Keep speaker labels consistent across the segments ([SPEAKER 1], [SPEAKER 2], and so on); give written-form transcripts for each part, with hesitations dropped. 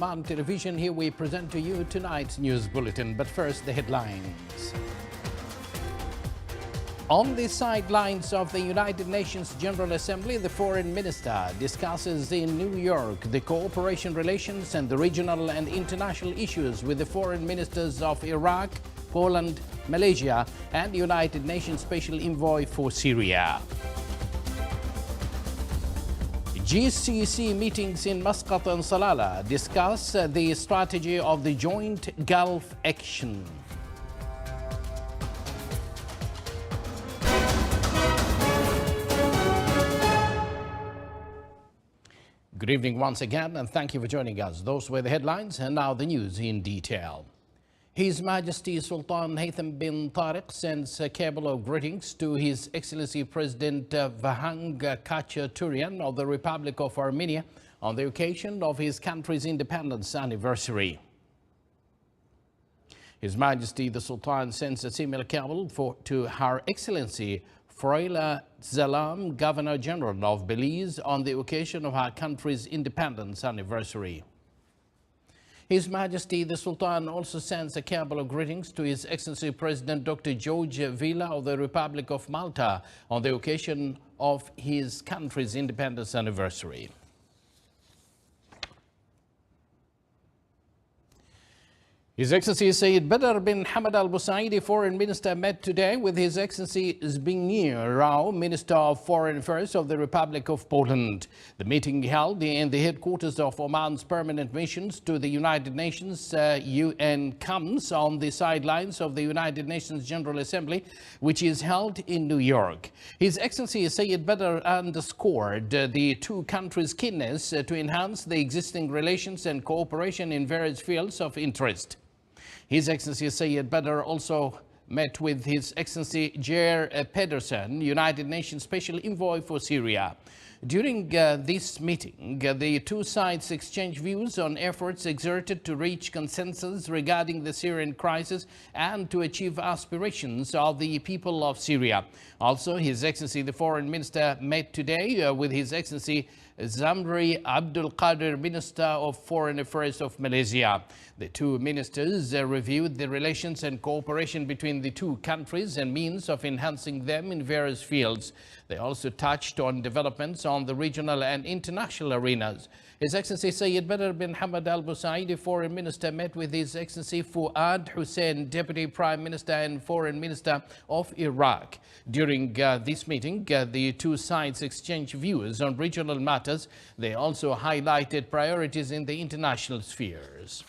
[SPEAKER 1] On television, here we present to you tonight's news bulletin. But first, the headlines. On the sidelines of the United Nations General Assembly, the foreign minister discusses in New York the cooperation relations and the regional and international issues with the foreign ministers of Iraq, Poland, Malaysia, and the United Nations Special Envoy for Syria. GCC meetings in Muscat and Salalah discuss the strategy of the joint Gulf action. Good evening once again, and thank you for joining us. Those were the headlines, and now the news in detail. His Majesty Sultan Haytham bin Tariq sends a cable of greetings to His Excellency President Vahang Khachaturian of the Republic of Armenia on the occasion of his country's independence anniversary. His Majesty the Sultan sends a similar cable to Her Excellency Froila Zalam, Governor General of Belize, on the occasion of her country's independence anniversary. His Majesty the Sultan also sends a cable of greetings to His Excellency President Dr. George Villa of the Republic of Malta on the occasion of his country's independence anniversary. His Excellency Sayyid Badr bin Hamad Al Busaidi, Foreign Minister, met today with His Excellency Zbigniew Rau, Minister of Foreign Affairs of the Republic of Poland. The meeting held in the headquarters of Oman's permanent missions to the United Nations UN comes on the sidelines of the United Nations General Assembly, which is held in New York. His Excellency Sayyid Badr underscored the two countries' keenness to enhance the existing relations and cooperation in various fields of interest. His Excellency Sayyid Badr also met with His Excellency Geir Pedersen, United Nations Special Envoy for Syria. During this meeting, the two sides exchanged views on efforts exerted to reach consensus regarding the Syrian crisis and to achieve aspirations of the people of Syria. Also, His Excellency the Foreign Minister met today with His Excellency Zamri Abdul Qadir, Minister of Foreign Affairs of Malaysia. The two ministers reviewed the relations and cooperation between the two countries and means of enhancing them in various fields. They also touched on developments on the regional and international arenas. His Excellency Sayyid Badr bin Hamad Al Busaidi, Foreign Minister, met with His Excellency Fuad Hussein, Deputy Prime Minister and Foreign Minister of Iraq. During this meeting, the two sides exchanged views on regional matters. They also highlighted priorities in the international spheres.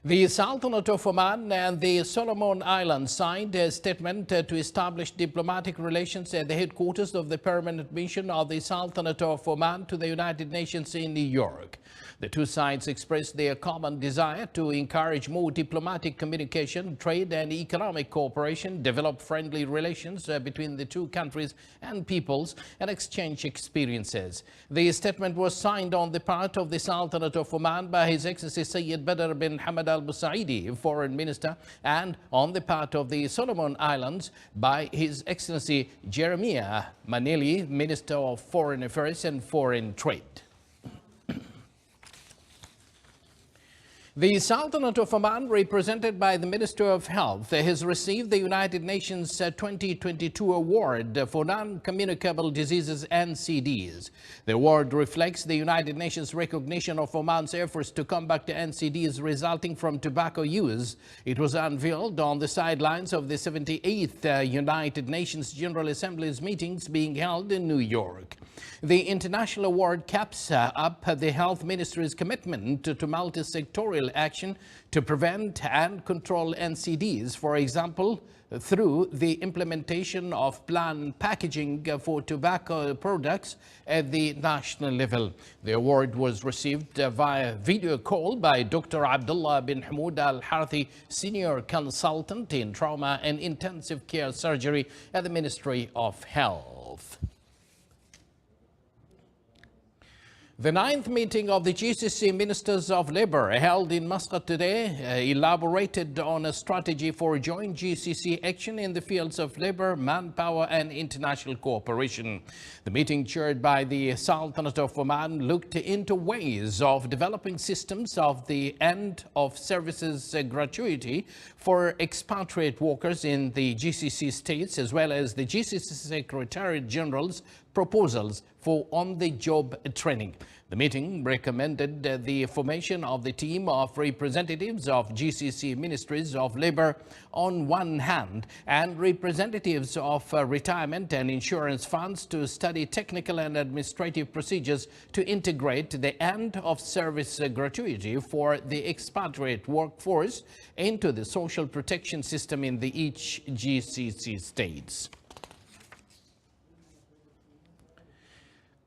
[SPEAKER 1] The Sultanate of Oman and the Solomon Islands signed a statement to establish diplomatic relations at the headquarters of the permanent mission of the Sultanate of Oman to the United Nations in New York. The two sides expressed their common desire to encourage more diplomatic communication, trade and economic cooperation, develop friendly relations between the two countries and peoples, and exchange experiences. The statement was signed on the part of the Sultanate of Oman by His Excellency Sayyid Badr bin Hamad Al Busaidi, Foreign Minister, and on the part of the Solomon Islands by His Excellency Jeremiah Manili, Minister of Foreign Affairs and Foreign Trade. The Sultanate of Oman, represented by the Minister of Health, has received the United Nations 2022 Award for Non-Communicable Diseases (NCDs). The award reflects the United Nations recognition of Oman's efforts to combat NCDs resulting from tobacco use. It was unveiled on the sidelines of the 78th United Nations General Assembly's meetings being held in New York. The international award caps up the Health Ministry's commitment to multi-sectorial action to prevent and control NCDs, for example, through the implementation of planned packaging for tobacco products at the national level. The award was received via video call by Dr. Abdullah bin Hamoud Al Harthi, Senior Consultant in Trauma and Intensive Care Surgery at the Ministry of Health. The ninth meeting of the GCC Ministers of Labour held in Muscat today elaborated on a strategy for joint GCC action in the fields of labour, manpower and international cooperation. The meeting, chaired by the Sultanate of Oman, looked into ways of developing systems of the end of services gratuity for expatriate workers in the GCC states, as well as the GCC Secretariat General's proposals for on-the-job training. The meeting recommended the formation of the team of representatives of GCC Ministries of Labour on one hand and representatives of retirement and insurance funds to study technical and administrative procedures to integrate the end of service gratuity for the expatriate workforce into the social protection system in each GCC states.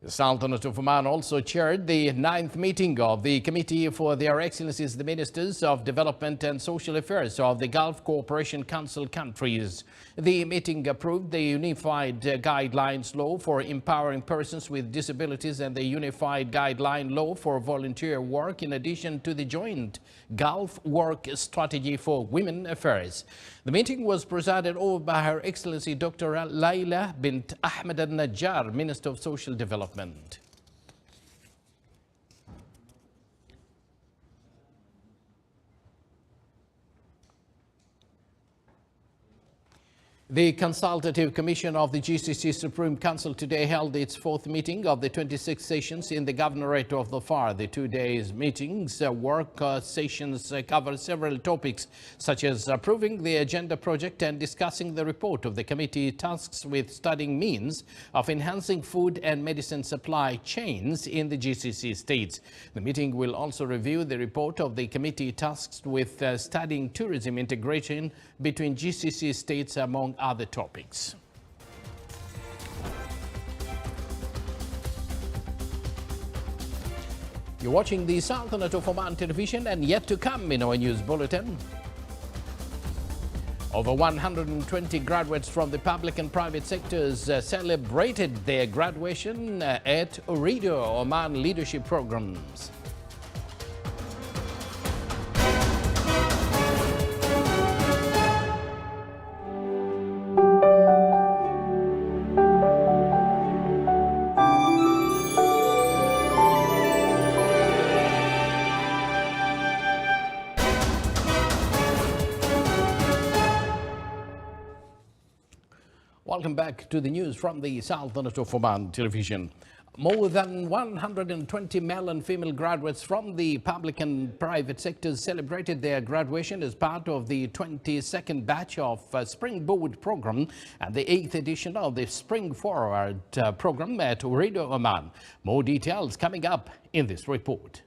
[SPEAKER 1] The Sultanate of Oman also chaired the ninth meeting of the Committee for Their Excellencies the Ministers of Development and Social Affairs of the Gulf Cooperation Council countries. The meeting approved the Unified Guidelines Law for Empowering Persons with Disabilities and the Unified Guideline Law for Volunteer Work, in addition to the Joint Gulf Work Strategy for Women Affairs. The meeting was presided over by Her Excellency Dr. Laila bint Ahmed al-Najjar, Minister of Social Development. The Consultative Commission of the GCC Supreme Council today held its fourth meeting of the 26 sessions in the Governorate of Dhofar. The 2 days meetings work sessions cover several topics, such as approving the agenda project and discussing the report of the committee tasked with studying means of enhancing food and medicine supply chains in the GCC states. The meeting will also review the report of the committee tasked with studying tourism integration between GCC states, among other topics. You're watching the Sultanate of Oman television, and yet to come in our news bulletin. Over 120 graduates from the public and private sectors celebrated their graduation at Ooredoo Oman Leadership Programs. Welcome back to the news from the Sultanate of Oman television. More than 120 male and female graduates from the public and private sectors celebrated their graduation as part of the 22nd batch of Springboard program and the 8th edition of the Spring Forward program at Ooredoo Oman. More details coming up in this report.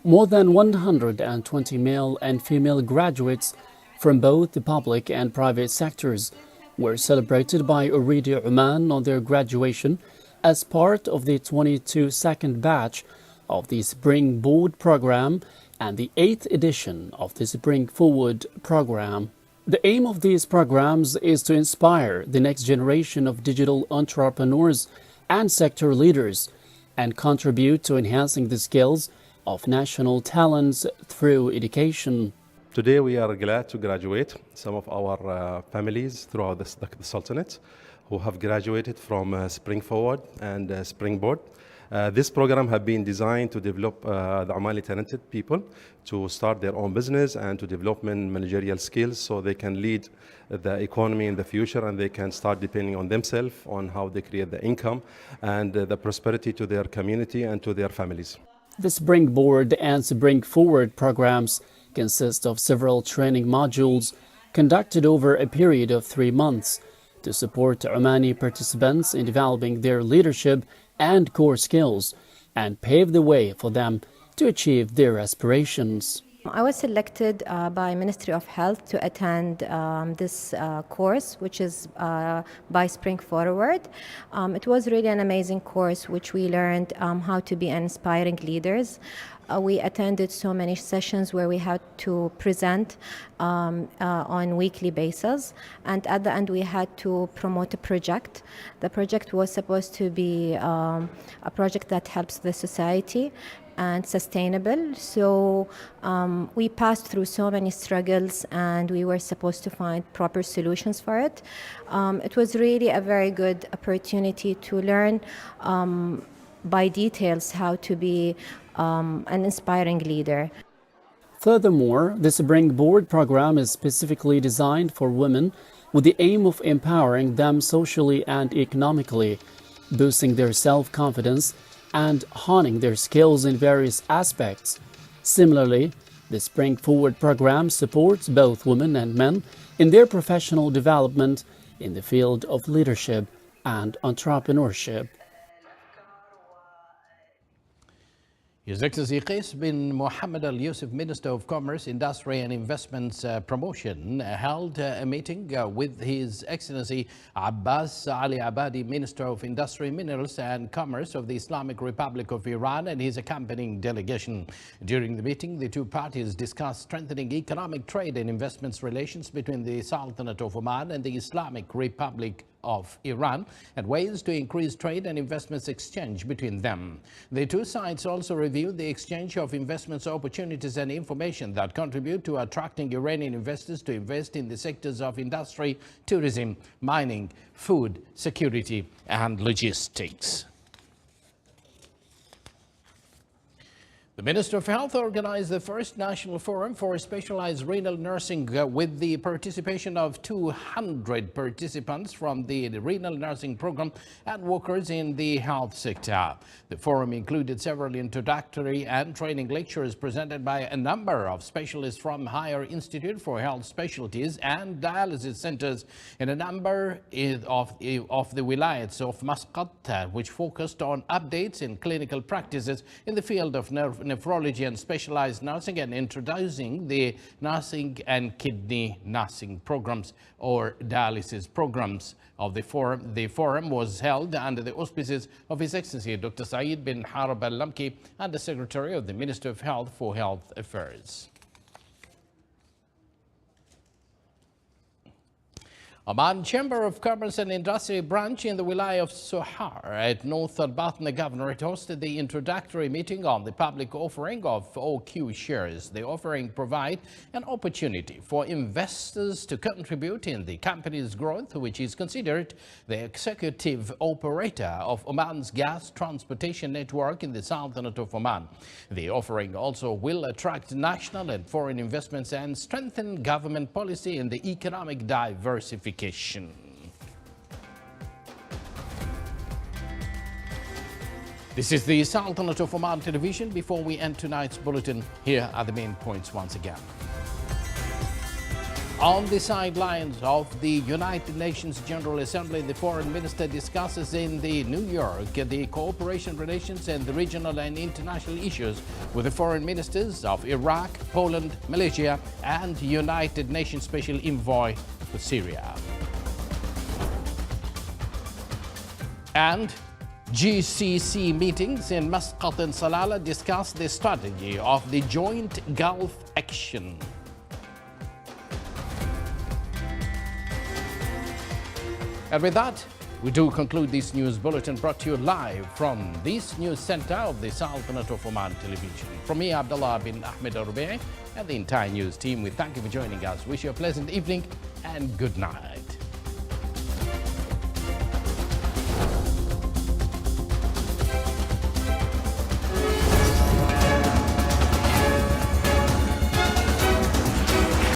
[SPEAKER 2] More than 120 male and female graduates from both the public and private sectors were celebrated by Ooredoo Oman on their graduation as part of the 22nd batch of the Springboard program and the 8th edition of the Spring Forward program. The aim of these programs is to inspire the next generation of digital entrepreneurs and sector leaders and contribute to enhancing the skills of national talents through education.
[SPEAKER 3] Today we are glad to graduate some of our families throughout the Sultanate who have graduated from Spring Forward and Springboard. This program has been designed to develop the Omani talented people to start their own business and to develop managerial skills so they can lead the economy in the future and they can start depending on themselves on how they create the income and the prosperity to their community and to their families.
[SPEAKER 2] The Springboard and Spring Forward programs consist of several training modules conducted over a period of 3 months to support Omani participants in developing their leadership and core skills and pave the way for them to achieve their aspirations.
[SPEAKER 4] I was selected by Ministry of Health to attend this course, which is by Spring Forward. It was really an amazing course, which we learned how to be inspiring leaders. We attended so many sessions where we had to present on weekly basis, and at the end we had to promote a project. The project was supposed to be a project that helps the society and sustainable. So we passed through so many struggles, and we were supposed to find proper solutions for it. It was really a very good opportunity to learn by details how to be an inspiring leader.
[SPEAKER 2] Furthermore, the Springboard program is specifically designed for women with the aim of empowering them socially and economically, boosting their self-confidence and honing their skills in various aspects. Similarly, the Spring Forward program supports both women and men in their professional development in the field of leadership and entrepreneurship.
[SPEAKER 1] His Excellency Qais bin Mohammed Al Yusuf, Minister of Commerce, Industry and Investments Promotion, held a meeting with His Excellency Abbas Ali Abadi, Minister of Industry, Minerals and Commerce of the Islamic Republic of Iran, and his accompanying delegation. During the meeting, the two parties discussed strengthening economic trade and investments relations between the Sultanate of Oman and the Islamic Republic of Iran and ways to increase trade and investments exchange between them. The two sides also reviewed the exchange of investments opportunities and information that contribute to attracting Iranian investors to invest in the sectors of industry, tourism, mining, food, security, and logistics. The Minister of Health organized the first national forum for specialized renal nursing with the participation of 200 participants from the renal nursing program and workers in the health sector. The forum included several introductory and training lectures presented by a number of specialists from Higher Institute for Health Specialties and dialysis centers in a number of the wilayats of Muscat, which focused on updates in clinical practices in the field of nephrology and specialized nursing, and introducing the nursing and kidney nursing programs or dialysis programs of the forum. The forum was held under the auspices of His Excellency Dr. Saeed bin Harb al-Lamki and the Secretary of the Ministry of Health for Health Affairs. Oman Chamber of Commerce and Industry branch in the Wilaya of Sohar at North Al-Batna Governorate hosted the introductory meeting on the public offering of OQ shares. The offering provides an opportunity for investors to contribute in the company's growth, which is considered the executive operator of Oman's gas transportation network in the Sultanate of Oman. The offering also will attract national and foreign investments and strengthen government policy in the economic diversification. This is the Sultanate of Oman television. Before we end tonight's bulletin, here are the main points once again. On the sidelines of the United Nations General Assembly, the foreign minister discusses in New York the cooperation relations and the regional and international issues with the foreign ministers of Iraq, Poland, Malaysia, and United Nations Special Envoy for Syria. And GCC meetings in Muscat and Salalah discuss the strategy of the joint Gulf action. And with that, we do conclude this news bulletin brought to you live from this news center of the Sultanate of Oman television. From me, Abdullah bin Ahmed Al-Rubai, and the entire news team, we thank you for joining us. Wish you a pleasant evening and good night.